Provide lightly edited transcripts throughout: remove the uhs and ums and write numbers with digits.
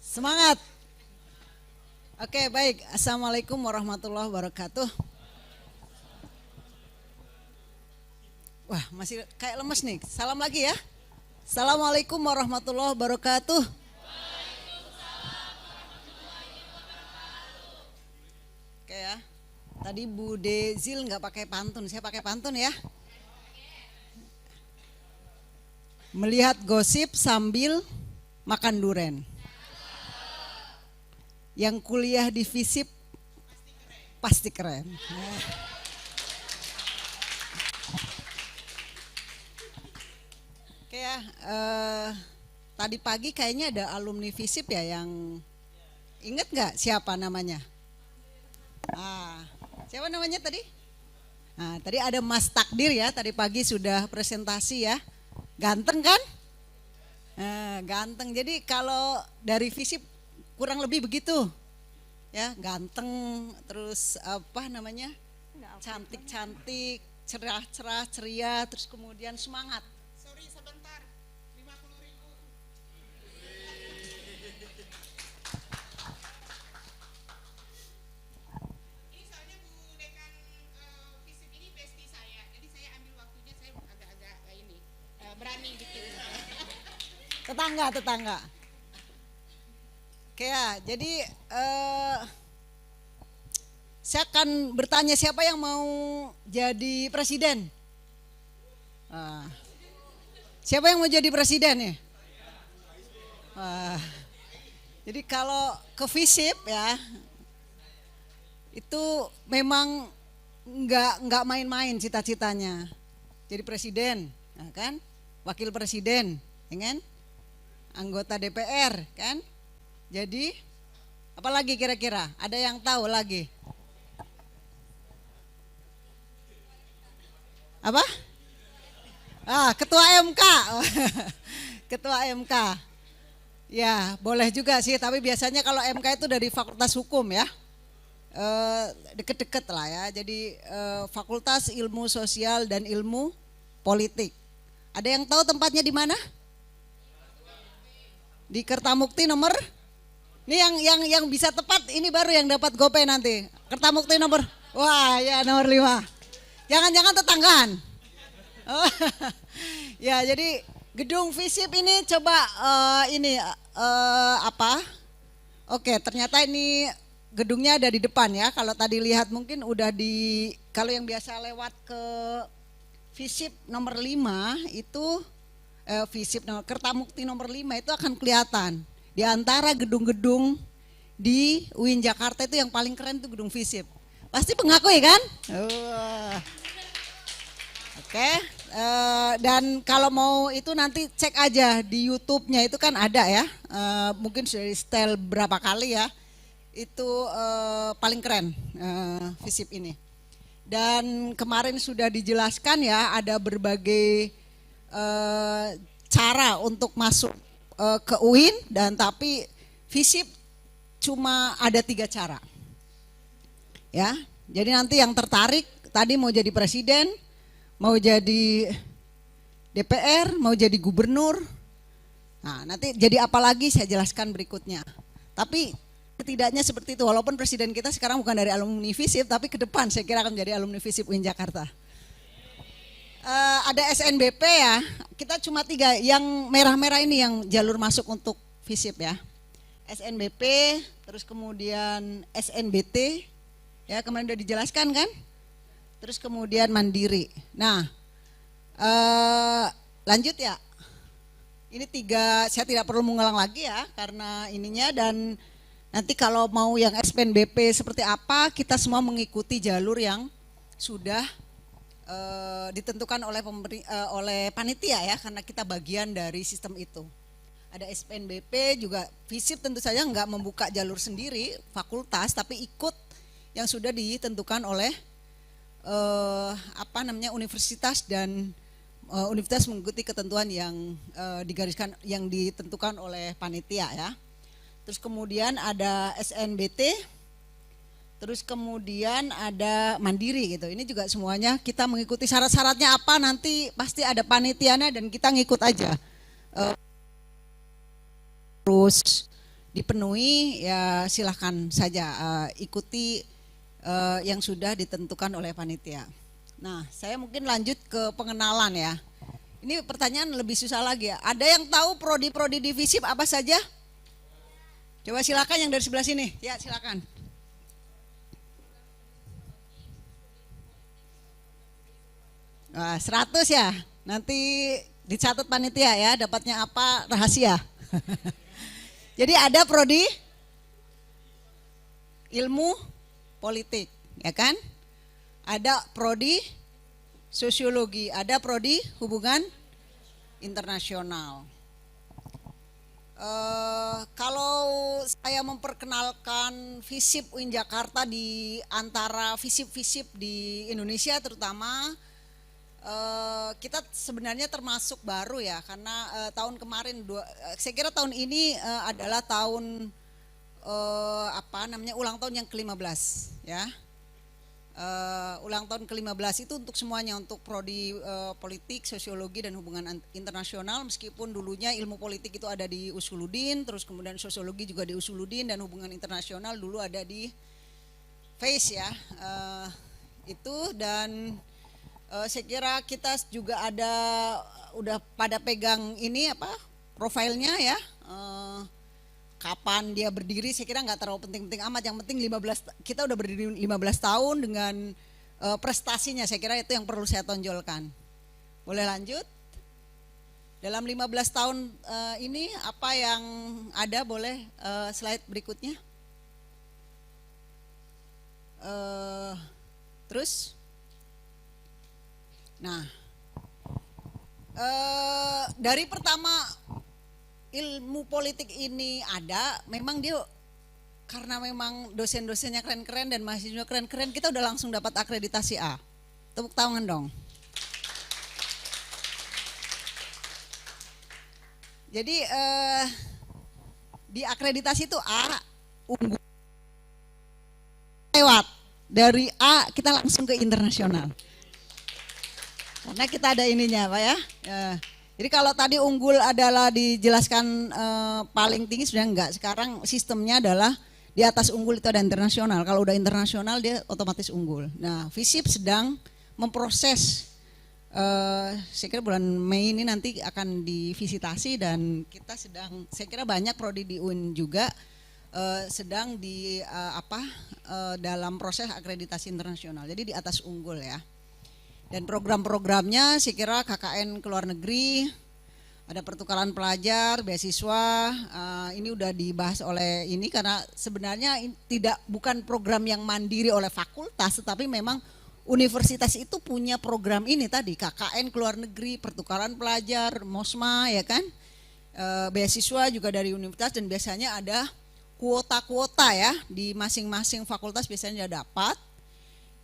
Semangat. Oke, baik. Assalamualaikum warahmatullahi wabarakatuh. Wah, masih kayak lemes nih. Salam lagi ya. Assalamualaikum warahmatullahi wabarakatuh. Oke ya. Tadi Bu Dezil nggak pakai pantun, saya pakai pantun ya. Melihat gosip sambil makan duren. Yang kuliah di FISIP pasti keren. Oke ya, tadi pagi kayaknya ada alumni FISIP ya yang inget nggak siapa namanya? Siapa namanya tadi? Tadi ada Mas Takdir ya, tadi pagi sudah presentasi ya. Ganteng kan? Ganteng. Jadi kalau dari FISIP kurang lebih begitu. Ya, ganteng, terus apa namanya? Cantik-cantik, cerah-cerah, ceria, terus kemudian semangat. Sorry sebentar, 50.000. Ini soalnya Bu Dekan FISIP ini bestie saya, jadi saya ambil waktunya, saya agak-agak ini berani bikin. Tetangga. Oke ya, jadi saya akan bertanya siapa yang mau jadi presiden? Siapa yang mau jadi presiden ya? Jadi kalau ke FISIP ya, itu memang nggak main-main cita-citanya. Jadi presiden, ya kan? Wakil presiden, ya kan? Anggota DPR, kan? Jadi apa lagi kira-kira? Ada yang tahu lagi? Apa? Ketua MK. Ketua MK. Ya, boleh juga sih, tapi biasanya kalau MK itu dari Fakultas Hukum ya. Deket-deket lah ya. Jadi Fakultas Ilmu Sosial dan Ilmu Politik. Ada yang tahu tempatnya di mana? Di Kertamukti nomor. Ini yang bisa tepat, ini baru yang dapat gopay nanti. Kertamukti nomor. Wah, ya nomor 5. Jangan-jangan tetanggaan. Ya, jadi gedung FISIP ini coba apa? Oke, ternyata ini gedungnya ada di depan ya. Kalau tadi lihat mungkin udah kalau yang biasa lewat ke FISIP nomor 5 itu Kertamukti nomor 5 itu akan kelihatan. Di antara gedung-gedung di UIN Jakarta itu yang paling keren itu gedung FISIP. Pasti mengakui kan? Oke. Dan kalau mau itu nanti cek aja di YouTube-nya itu kan ada ya. Mungkin sudah di setel berapa kali ya. Itu paling keren FISIP ini. Dan kemarin sudah dijelaskan ya, ada berbagai cara untuk masuk ke UIN, dan tapi FISIP cuma ada 3 cara. Ya, jadi nanti yang tertarik tadi mau jadi presiden, mau jadi DPR, mau jadi gubernur. Nah, nanti jadi apa lagi saya jelaskan berikutnya. Tapi setidaknya seperti itu, walaupun presiden kita sekarang bukan dari alumni FISIP, tapi ke depan saya kira akan menjadi alumni FISIP UIN Jakarta. Ada SNBP ya, kita cuma 3, yang merah-merah ini yang jalur masuk untuk FISIP ya. SNBP, terus kemudian SNBT, ya kemarin udah dijelaskan kan. Terus kemudian Mandiri. Nah, lanjut ya. Ini 3, saya tidak perlu mengulang lagi ya, karena ininya. Dan nanti kalau mau yang SNBP seperti apa, kita semua mengikuti jalur yang sudah ditentukan oleh panitia ya, karena kita bagian dari sistem itu. Ada SPNBP juga, FISIP tentu saja nggak membuka jalur sendiri fakultas, tapi ikut yang sudah ditentukan oleh universitas, dan universitas mengikuti ketentuan yang digariskan, yang ditentukan oleh panitia ya. Terus kemudian ada SNBT. Terus kemudian ada Mandiri gitu. Ini juga semuanya kita mengikuti syarat-syaratnya apa, nanti pasti ada panitianya dan kita ngikut aja. Terus dipenuhi ya silahkan saja ikuti yang sudah ditentukan oleh panitia. Nah, saya mungkin lanjut ke pengenalan ya. Ini pertanyaan lebih susah lagi ya. Ada yang tahu prodi-prodi di FISIP apa saja? Coba silakan yang dari sebelah sini. Ya, silakan. Wah, 100 ya. Nanti dicatat panitia ya, dapatnya apa rahasia. Jadi ada prodi ilmu politik, ya kan? Ada prodi sosiologi, ada prodi hubungan internasional. Kalau saya memperkenalkan FISIP UIN Jakarta di antara FISIP-FISIP di Indonesia terutama, kita sebenarnya termasuk baru ya, karena tahun kemarin, saya kira tahun ini adalah tahun ulang tahun yang ke-15 ya. Ulang tahun ke-15 itu untuk semuanya, untuk prodi politik, sosiologi dan hubungan internasional, meskipun dulunya ilmu politik itu ada di Usuludin, terus kemudian sosiologi juga di Usuludin, dan hubungan internasional dulu ada di FACE ya. Itu dan saya kira kita juga ada udah pada pegang ini profilnya ya. Kapan dia berdiri saya kira nggak terlalu penting-penting amat, yang penting kita udah berdiri 15 tahun dengan prestasinya, saya kira itu yang perlu saya tonjolkan. Boleh lanjut? Dalam 15 tahun ini apa yang ada, boleh slide berikutnya. Terus nah, dari pertama ilmu politik ini ada, memang dia karena memang dosen-dosennya keren-keren dan mahasiswa keren-keren, kita udah langsung dapat akreditasi A. Tepuk tangan dong. Jadi di akreditasi itu A unggul, lewat dari A kita langsung ke internasional. Karena kita ada ininya Pak ya. Jadi kalau tadi unggul adalah dijelaskan paling tinggi, sudah enggak. Sekarang sistemnya adalah di atas unggul itu ada internasional. Kalau udah internasional dia otomatis unggul. Nah, FISIP sedang memproses, saya kira bulan Mei ini nanti akan divisitasi, dan kita sedang, saya kira banyak prodi di UIN juga sedang di dalam proses akreditasi internasional. Jadi di atas unggul ya. Dan program-programnya saya kira KKN ke luar negeri, ada pertukaran pelajar, beasiswa, ini udah dibahas oleh ini, karena sebenarnya bukan program yang mandiri oleh fakultas, tetapi memang universitas itu punya program ini tadi, KKN ke luar negeri, pertukaran pelajar, MOSMA ya kan, beasiswa juga dari universitas, dan biasanya ada kuota-kuota ya, di masing-masing fakultas biasanya dapat.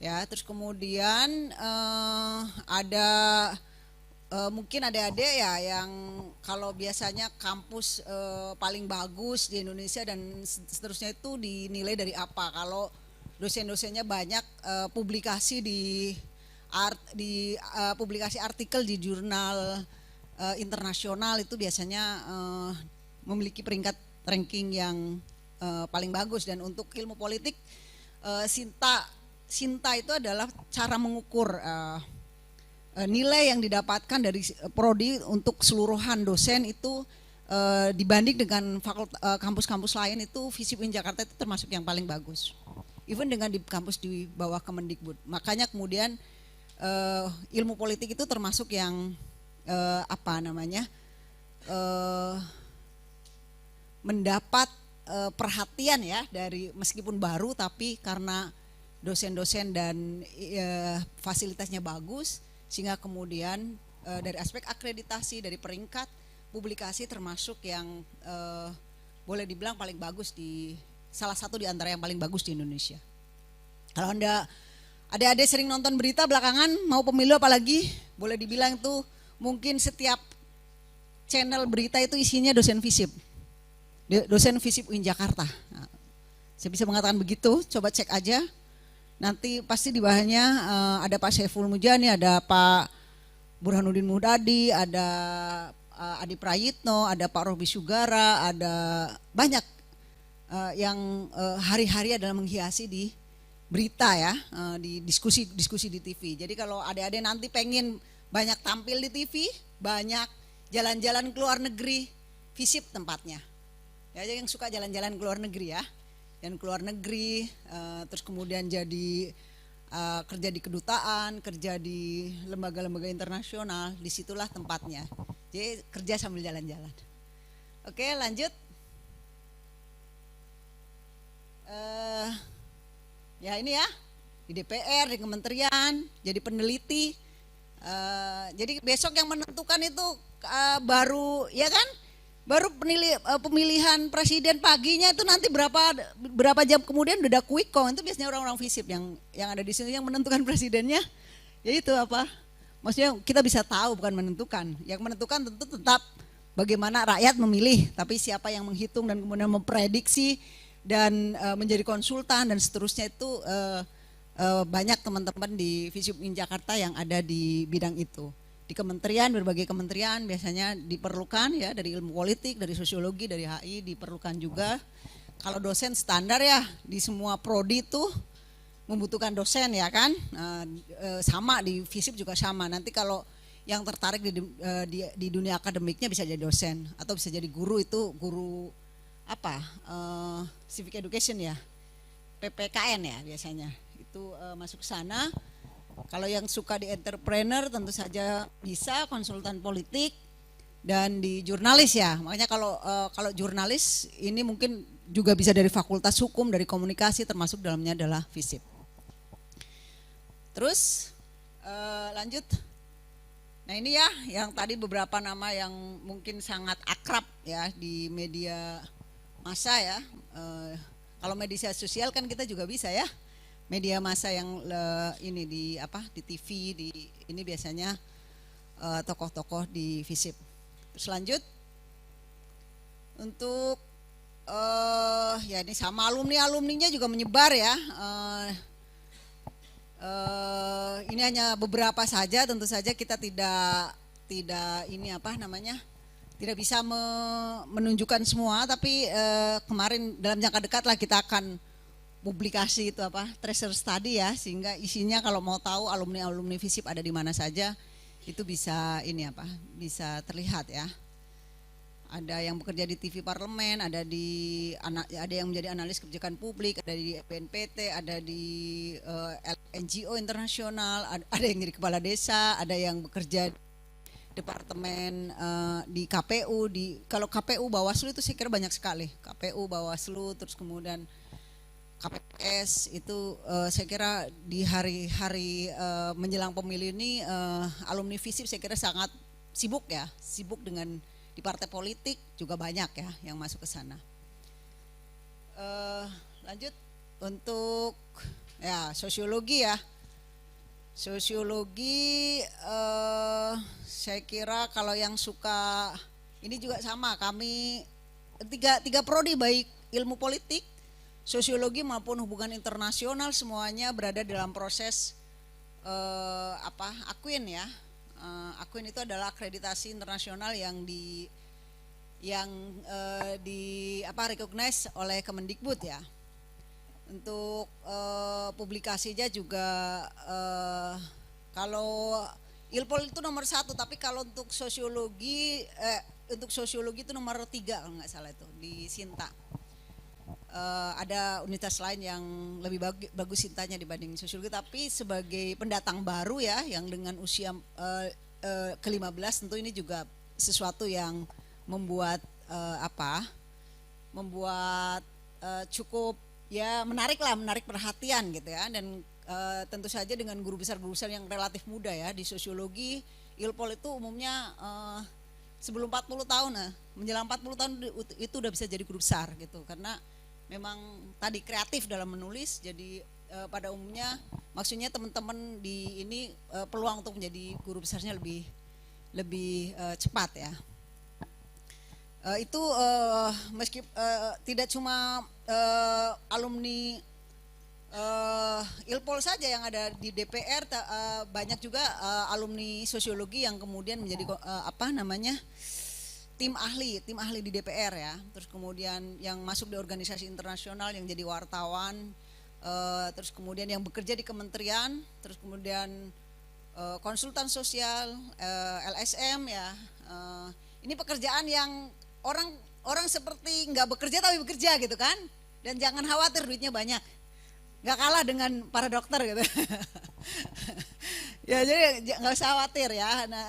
Ya, terus kemudian ada mungkin adik-adik ya yang kalau biasanya kampus paling bagus di Indonesia dan seterusnya itu dinilai dari apa. Kalau dosen-dosennya banyak publikasi di publikasi artikel di jurnal internasional, itu biasanya memiliki peringkat ranking yang paling bagus. Dan untuk ilmu politik, Sinta itu adalah cara mengukur nilai yang didapatkan dari prodi untuk keseluruhan dosen itu dibanding dengan kampus-kampus lain, itu FISIP UIN Jakarta itu termasuk yang paling bagus. Even dengan di kampus di bawah Kemendikbud. Makanya kemudian ilmu politik itu termasuk yang mendapat perhatian ya, dari meskipun baru, tapi karena dosen-dosen dan fasilitasnya bagus, sehingga kemudian dari aspek akreditasi, dari peringkat publikasi termasuk yang boleh dibilang paling bagus, di salah satu di antara yang paling bagus di Indonesia. Kalau Anda adik-adik sering nonton berita belakangan, mau pemilu apalagi, boleh dibilang tuh mungkin setiap channel berita itu isinya dosen FISIP, dosen FISIP UIN Jakarta. Nah, saya bisa mengatakan begitu, coba cek aja. Nanti pasti di bawahnya ada Pak Saiful Mujani, ada Pak Burhanuddin Muhtadi, ada Adi Prayitno, ada Pak Robi Sugara, ada banyak hari-hari adalah menghiasi di berita ya, di diskusi di TV. Jadi kalau adik-adik nanti pengen banyak tampil di TV, banyak jalan-jalan ke luar negeri, visip tempatnya. Ya, yang suka jalan-jalan ke luar negeri ya, dan ke luar negeri, terus kemudian jadi kerja di kedutaan, kerja di lembaga-lembaga internasional, disitulah tempatnya. Jadi kerja sambil jalan-jalan. Oke, lanjut. Ya ini ya, di DPR, di kementerian, jadi peneliti. Jadi besok yang menentukan itu baru ya kan, baru pemilihan presiden paginya itu nanti berapa jam kemudian udah quick count. Itu biasanya orang-orang visip yang ada di sini yang menentukan presidennya. Ya itu apa? Maksudnya kita bisa tahu bukan menentukan. Yang menentukan tentu tetap bagaimana rakyat memilih, tapi siapa yang menghitung dan kemudian memprediksi dan menjadi konsultan dan seterusnya itu banyak teman-teman di Visip In Jakarta yang ada di bidang itu. Di kementerian, berbagai kementerian biasanya diperlukan ya, dari ilmu politik, dari sosiologi, dari HI diperlukan juga. Kalau dosen standar ya, di semua prodi itu membutuhkan dosen ya kan, sama di Visip juga sama. Nanti kalau yang tertarik di dunia akademiknya bisa jadi dosen atau bisa jadi guru, itu guru apa, civic education ya, PPKN ya biasanya itu masuk ke sana. Kalau yang suka di entrepreneur tentu saja bisa konsultan politik, dan di jurnalis ya. Makanya kalau jurnalis ini mungkin juga bisa dari fakultas hukum, dari komunikasi, termasuk dalamnya adalah Visip. Terus lanjut. Nah ini ya yang tadi beberapa nama yang mungkin sangat akrab ya di media massa ya. Kalau media sosial kan kita juga bisa ya. Media massa yang ini di TV, di ini biasanya tokoh-tokoh di Visip. Terus lanjut untuk ya ini sama alumninya juga menyebar ya. Ini hanya beberapa saja, tentu saja kita tidak ini tidak bisa menunjukkan semua, tapi kemarin dalam jangka dekat lah kita akan publikasi itu treasure study ya, sehingga isinya kalau mau tahu alumni Visip ada di mana saja itu bisa bisa terlihat ya. Ada yang bekerja di TV Parlemen, ada yang menjadi analis kebijakan publik, ada di BNPT, ada di NGO internasional, ada yang jadi kepala desa, ada yang bekerja di departemen di KPU. Kalau KPU Bawaslu itu saya kira banyak sekali. KPU Bawaslu, terus kemudian KPPS itu saya kira di hari-hari menjelang pemilu ini alumni Visip saya kira sangat sibuk ya, sibuk dengan di partai politik juga banyak ya yang masuk ke sana. Lanjut untuk ya sosiologi ya. Sosiologi saya kira kalau yang suka ini juga sama, kami tiga prodi baik ilmu politik, sosiologi maupun hubungan internasional semuanya berada dalam proses Akuin ya. Akuin itu adalah akreditasi internasional yang recognize oleh Kemendikbud ya. Untuk publikasinya juga kalau Ilpol itu nomor 1, tapi kalau untuk sosiologi itu nomor 3 kalau nggak salah itu di Sinta. Ada unitas lain yang lebih bagus Sintanya dibanding sosiologi, tapi sebagai pendatang baru ya yang dengan usia ke-15 tentu ini juga sesuatu yang membuat cukup ya menarik perhatian gitu ya, dan tentu saja dengan guru besar yang relatif muda ya. Di sosiologi Ilpol itu umumnya sebelum 40 tahun menjelang 40 tahun itu udah bisa jadi guru besar gitu, karena memang tadi kreatif dalam menulis. Jadi pada umumnya maksudnya teman-teman di ini peluang untuk menjadi guru besarnya lebih cepat ya. Itu meski tidak cuma alumni Ilpol saja yang ada di DPR, banyak juga alumni sosiologi yang kemudian menjadi tim ahli di DPR ya, terus kemudian yang masuk di organisasi internasional yang jadi wartawan, terus kemudian yang bekerja di kementerian, terus kemudian konsultan sosial, LSM ya. Ini pekerjaan yang orang seperti nggak bekerja tapi bekerja gitu kan, dan jangan khawatir duitnya banyak, nggak kalah dengan para dokter gitu. Ya jadi nggak usah khawatir ya. Nah,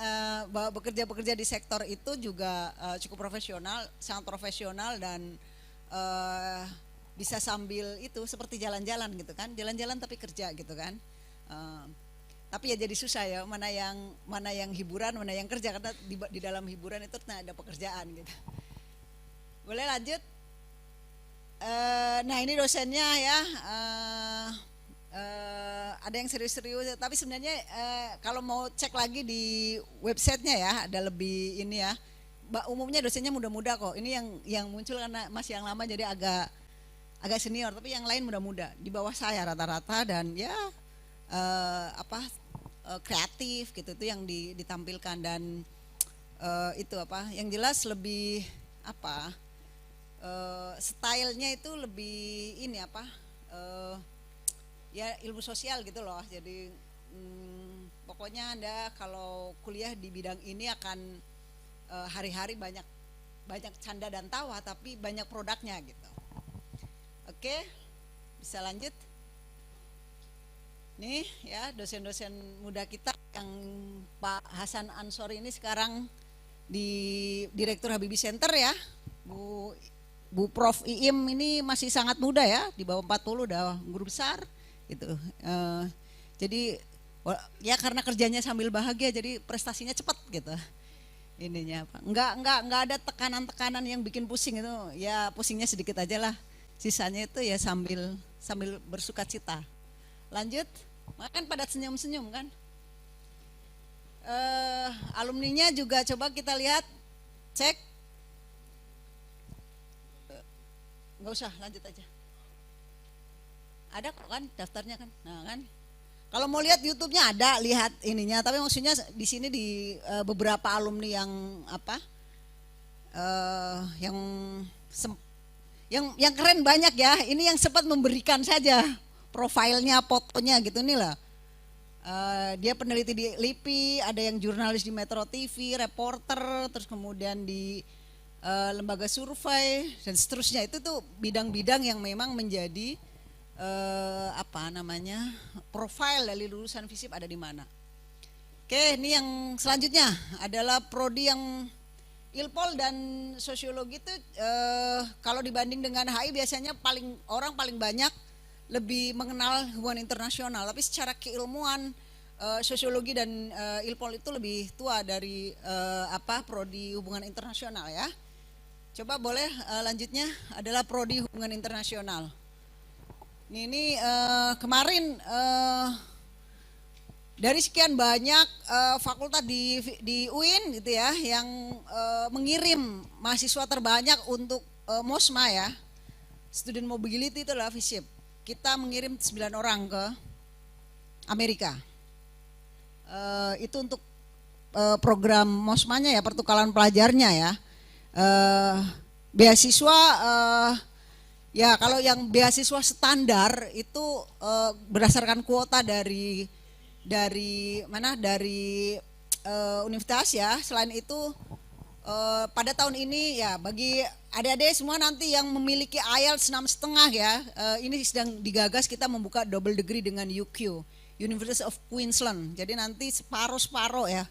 bahwa bekerja di sektor itu juga cukup profesional, sangat profesional, dan bisa sambil itu seperti jalan-jalan gitu kan, jalan-jalan tapi kerja gitu kan. Tapi ya jadi susah ya, mana yang hiburan, mana yang kerja, karena di dalam hiburan itu ada pekerjaan gitu. Boleh lanjut? Nah ini dosennya ya. Ada yang serius-serius, tapi sebenarnya kalau mau cek lagi di websitenya ya, ada lebih ini ya. Umumnya dosennya muda-muda kok. Ini yang muncul karena masih yang lama jadi agak senior, tapi yang lain muda-muda di bawah saya rata-rata, dan ya kreatif gitu, itu yang ditampilkan, dan itu yang jelas lebih stylenya itu lebih ini ya ilmu sosial gitu loh. Jadi pokoknya Anda kalau kuliah di bidang ini akan hari-hari banyak canda dan tawa, tapi banyak produknya gitu. Oke, bisa lanjut. Nih ya dosen-dosen muda kita, yang Pak Hasan Ansori ini sekarang di Direktur Habibie Center ya. Bu Prof Iim ini masih sangat muda ya, di bawah 40 udah guru besar gitu. Jadi ya karena kerjanya sambil bahagia, jadi prestasinya cepat gitu. Ininya apa? Enggak ada tekanan-tekanan yang bikin pusing itu. Ya pusingnya sedikit aja lah. Sisanya itu ya sambil bersukacita. Lanjut. Makan pada senyum-senyum kan. Alumninya juga coba kita lihat, cek. Enggak usah, lanjut aja. Ada kok kan daftarnya kan. Nah kan. Kalau mau lihat YouTube-nya ada, lihat ininya. Tapi maksudnya di sini di beberapa alumni yang keren banyak ya. Ini yang sempat memberikan saja profilnya, fotonya gitu nih lah. Dia peneliti di LIPI, ada yang jurnalis di Metro TV, reporter, terus kemudian di lembaga survei dan seterusnya. Itu tuh bidang-bidang yang memang menjadi profil dari lulusan FISIP ada di mana. Oke, ini yang selanjutnya adalah prodi yang Ilpol dan sosiologi itu kalau dibanding dengan HI biasanya orang paling banyak lebih mengenal hubungan internasional, tapi secara keilmuan sosiologi dan Ilpol itu lebih tua dari prodi hubungan internasional ya. Coba boleh lanjutnya adalah prodi hubungan internasional. Ini kemarin dari sekian banyak fakultas di UIN gitu ya, yang mengirim mahasiswa terbanyak untuk MOSMA ya, Student Mobility, itu adalah FISIP. Kita mengirim 9 orang ke Amerika. Itu untuk program MOSMA-nya ya, pertukaran pelajarnya ya. Beasiswa ya kalau yang beasiswa standar itu berdasarkan kuota dari universitas ya. Selain itu pada tahun ini ya bagi adik-adik semua nanti yang memiliki IELTS 6,5 ya, ini sedang digagas kita membuka double degree dengan UQ, University of Queensland. Jadi nanti separuh ya,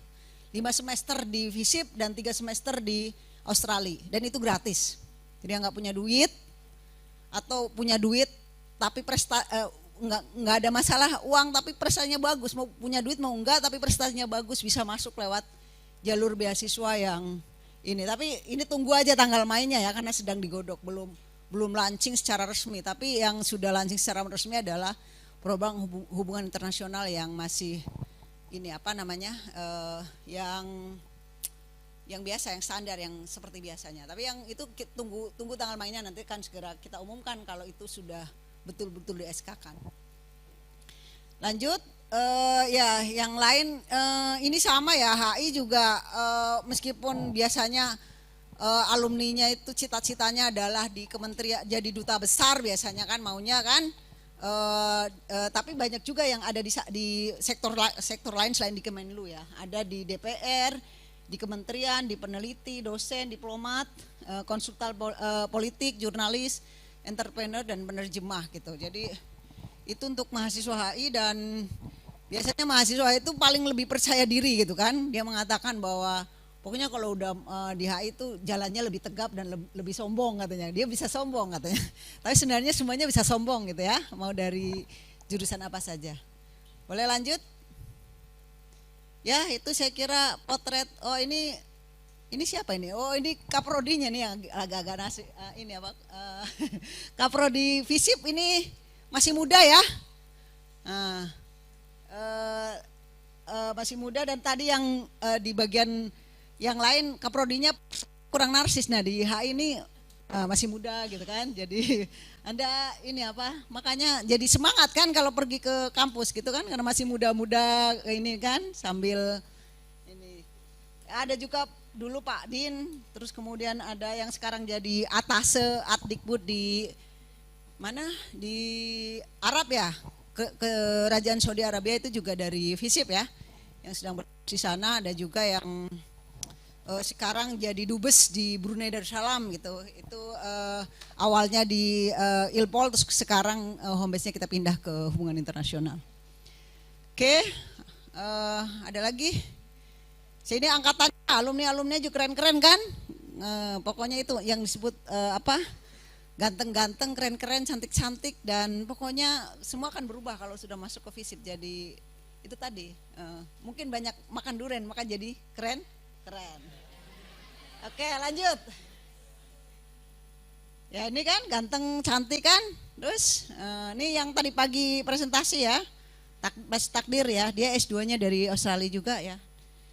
5 semester di FISIP dan 3 semester di Australia, dan itu gratis. Jadi yang nggak punya duit atau punya duit tapi nggak ada masalah uang tapi prestasinya bagus, mau punya duit mau enggak tapi prestasinya bagus, bisa masuk lewat jalur beasiswa yang ini. Tapi ini tunggu aja tanggal mainnya ya, karena sedang digodok, belum launching secara resmi. Tapi yang sudah launching secara resmi adalah program hubungan internasional yang masih ini yang biasa, yang standar, yang seperti biasanya. Tapi yang itu tunggu tanggal mainnya, nanti kan segera kita umumkan kalau itu sudah betul-betul di SK-kan. Lanjut, ya yang lain ini sama ya, HI juga meskipun biasanya alumninya itu cita-citanya adalah di kementerian jadi duta besar biasanya kan maunya kan. Tapi banyak juga yang ada di sektor lain selain di Kemenlu ya. Ada di DPR, di kementerian, di peneliti, dosen, diplomat, konsultan politik, jurnalis, entrepreneur dan penerjemah gitu. Jadi itu untuk mahasiswa HI dan biasanya mahasiswa itu paling lebih percaya diri gitu kan. Dia mengatakan bahwa pokoknya kalau udah di HI itu jalannya lebih tegap dan lebih sombong katanya. Dia bisa sombong katanya. Tapi sebenarnya semuanya bisa sombong gitu ya. Mau dari jurusan apa saja. Boleh lanjut? Ya itu saya kira potret. Oh ini siapa ini? Oh ini kaprodinya nih yang agak-agak nasi. Ini apa? Kaprodi FISIP ini masih muda ya. Masih muda dan tadi yang di bagian yang lain kaprodinya kurang narsis. Nah di HI ini masih muda gitu kan. Jadi Anda ini apa? Makanya jadi semangat kan kalau pergi ke kampus gitu kan karena masih muda-muda ini kan sambil ini. Ada juga dulu Pak Din, terus kemudian ada yang sekarang jadi atase Adikbud di mana? Di Arab ya. Kerajaan Saudi Arabia itu juga dari FISIP ya. Yang sedang di sana ada juga yang sekarang jadi dubes di Brunei Darussalam gitu. Itu awalnya di Ilpol terus sekarang home base-nya kita pindah ke hubungan internasional. Oke, ada lagi. Sini angkatan alumni juga keren-keren kan? Pokoknya itu yang disebut apa? Ganteng-ganteng, keren-keren, cantik-cantik dan pokoknya semua akan berubah kalau sudah masuk ke FISIP. Jadi itu tadi mungkin banyak makan durian maka jadi keren. Oke lanjut. Ya ini kan ganteng cantik kan. Terus ini yang tadi pagi presentasi ya. Mas Takdir ya. Dia S2-nya dari Australia juga ya.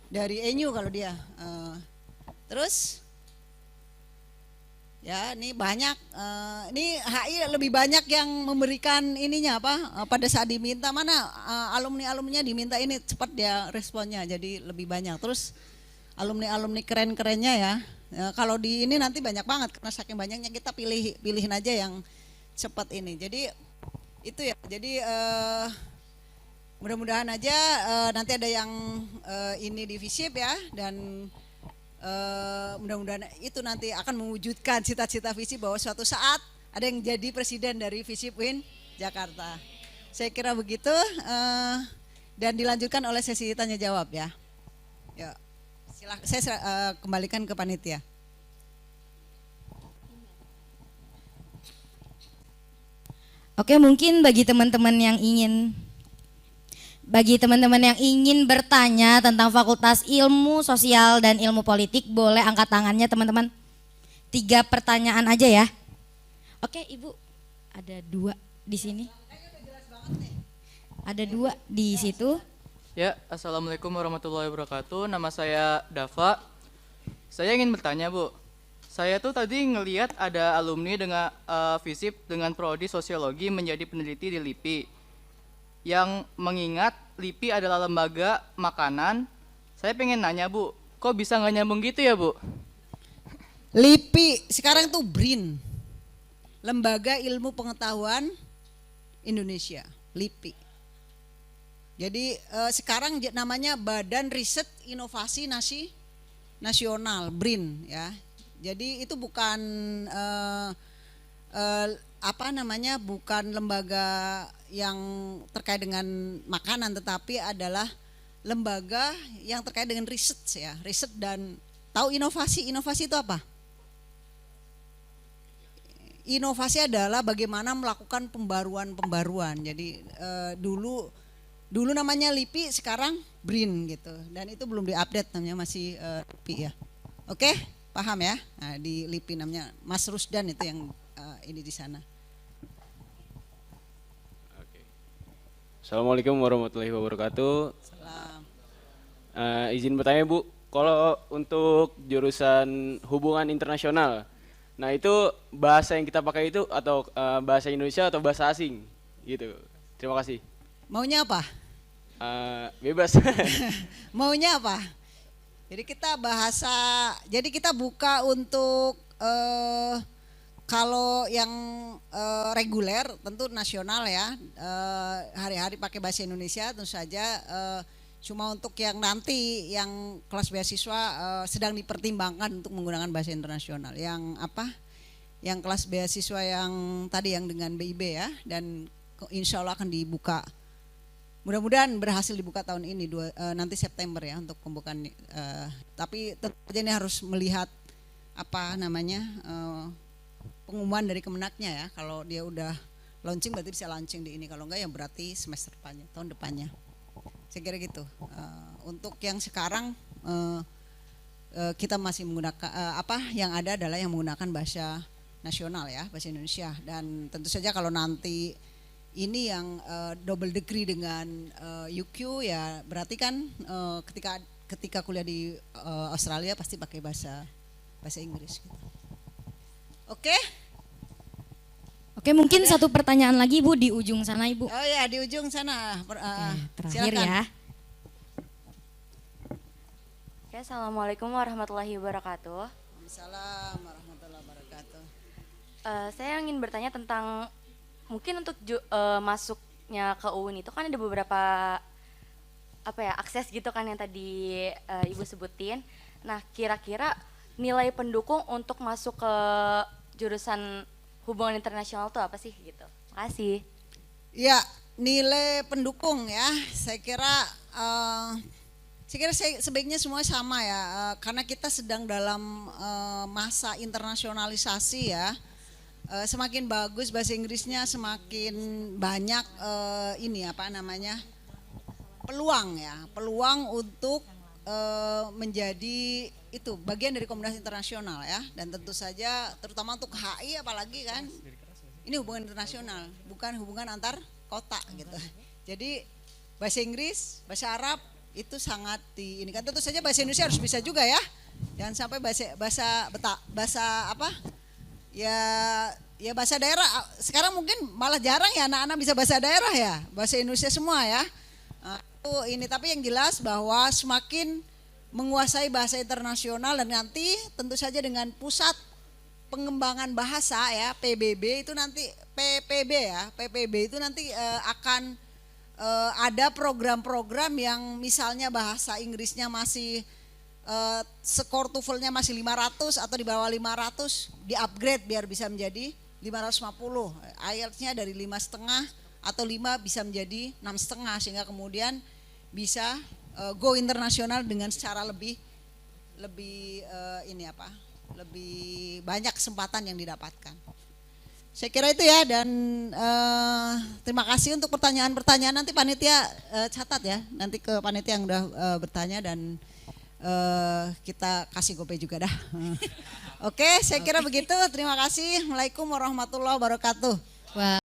Dari ENU kalau dia. Terus ya ini banyak. Ini HI lebih banyak yang memberikan ininya apa. Pada saat diminta mana alumni-alumninya diminta ini cepat dia responnya. Jadi lebih banyak. Terus alumni keren-kerennya ya. Kalau di ini nanti banyak banget karena saking banyaknya kita pilihin aja yang cepat ini. Jadi itu ya. Jadi mudah-mudahan aja nanti ada yang ini di FISIP ya dan mudah-mudahan itu nanti akan mewujudkan cita-cita FISIP bahwa suatu saat ada yang jadi presiden dari FISIP Win Jakarta. Saya kira begitu dan dilanjutkan oleh sesi tanya jawab ya. Ya. Saya kembalikan ke panitia. Oke, mungkin bagi teman-teman yang ingin bertanya tentang Fakultas Ilmu Sosial dan Ilmu Politik, boleh angkat tangannya teman-teman. 3 pertanyaan aja ya. Oke, Ibu. Ada 2 di sini. Ada 2 di situ. Ya, Assalamualaikum warahmatullahi wabarakatuh. Nama saya Dava. Saya ingin bertanya, Bu. Saya tuh tadi ngelihat ada alumni dengan FISIP dengan prodi sosiologi menjadi peneliti di LIPI. Yang mengingat LIPI adalah lembaga makanan. Saya pengen nanya, Bu, kok bisa nggak nyambung gitu ya, Bu? LIPI sekarang tuh BRIN. Lembaga Ilmu Pengetahuan Indonesia, LIPI. Jadi sekarang namanya Badan Riset Inovasi Nasional BRIN ya. Jadi itu bukan bukan lembaga yang terkait dengan makanan tetapi adalah lembaga yang terkait dengan riset ya, riset dan tahu inovasi. Inovasi itu apa? Inovasi adalah bagaimana melakukan pembaruan. Jadi dulu namanya LIPI, sekarang BRIN gitu. Dan itu belum diupdate namanya masih LIPI ya. Oke, paham ya? Nah, di LIPI namanya Mas Rusdan itu yang ini di sana. Oke. Assalamualaikum warahmatullahi wabarakatuh. Salam. Izin bertanya Bu, kalau untuk jurusan hubungan internasional, nah itu bahasa yang kita pakai itu atau bahasa Indonesia atau bahasa asing gitu. Terima kasih. Maunya apa? Bebas. Maunya apa? Jadi jadi kita buka untuk kalau yang reguler tentu nasional ya, hari-hari pakai bahasa Indonesia tentu saja. Cuma untuk yang nanti yang kelas beasiswa sedang dipertimbangkan untuk menggunakan bahasa internasional. Yang kelas beasiswa yang tadi yang dengan BIB ya, dan insya Allah akan dibuka. Mudah-mudahan berhasil dibuka tahun ini nanti September ya untuk pembukaan. Tapi tentu saja ini harus melihat pengumuman dari Kemenaknya ya. Kalau dia udah launching berarti bisa launching di ini. Kalau enggak ya berarti semester depannya, tahun depannya. Saya kira gitu. Untuk yang sekarang kita masih menggunakan yang ada adalah yang menggunakan bahasa nasional ya, bahasa Indonesia. Dan tentu saja kalau nanti ini yang double degree dengan UQ ya berarti kan ketika kuliah di Australia pasti pakai bahasa Inggris gitu. Oke? Oke, mungkin satu pertanyaan lagi Ibu di ujung sana Ibu. Oh ya, di ujung sana. Terakhir silakan. ya. Oke, Assalamualaikum warahmatullahi wabarakatuh. Waalaikumsalam warahmatullahi wabarakatuh. Saya ingin bertanya tentang mungkin untuk masuknya ke UIN itu kan ada beberapa akses gitu kan yang tadi Ibu sebutin. Nah, kira-kira nilai pendukung untuk masuk ke jurusan hubungan internasional itu apa sih gitu? Makasih. Ya, nilai pendukung ya. Saya kira sebaiknya semua sama ya, karena kita sedang dalam masa internasionalisasi ya. Semakin bagus bahasa Inggrisnya semakin banyak peluang untuk menjadi itu bagian dari komunitas internasional ya. Dan tentu saja terutama untuk HI apalagi kan ini hubungan internasional, bukan hubungan antar kota gitu. Jadi bahasa Inggris, bahasa Arab itu sangat ini kan, tentu saja bahasa Indonesia harus bisa juga ya. Jangan sampai bahasa daerah. Sekarang mungkin malah jarang ya anak-anak bisa bahasa daerah ya, bahasa Indonesia semua ya. Tapi yang jelas bahwa semakin menguasai bahasa internasional dan nanti tentu saja dengan pusat pengembangan bahasa ya PPB itu nanti akan ada program-program yang misalnya bahasa Inggrisnya masih skor TOEFL-nya masih 500 atau di bawah 500 di-upgrade biar bisa menjadi 550. IELTS-nya dari 5,5 atau 5 bisa menjadi 6,5 sehingga kemudian bisa go internasional dengan secara lebih banyak kesempatan yang didapatkan. Saya kira itu ya, dan terima kasih untuk pertanyaan-pertanyaan. Nanti panitia catat ya, nanti ke panitia yang udah bertanya dan kita kasih GoPay juga dah. Oke, saya kira begitu. Terima kasih. Assalamualaikum warahmatullahi wabarakatuh. Wah.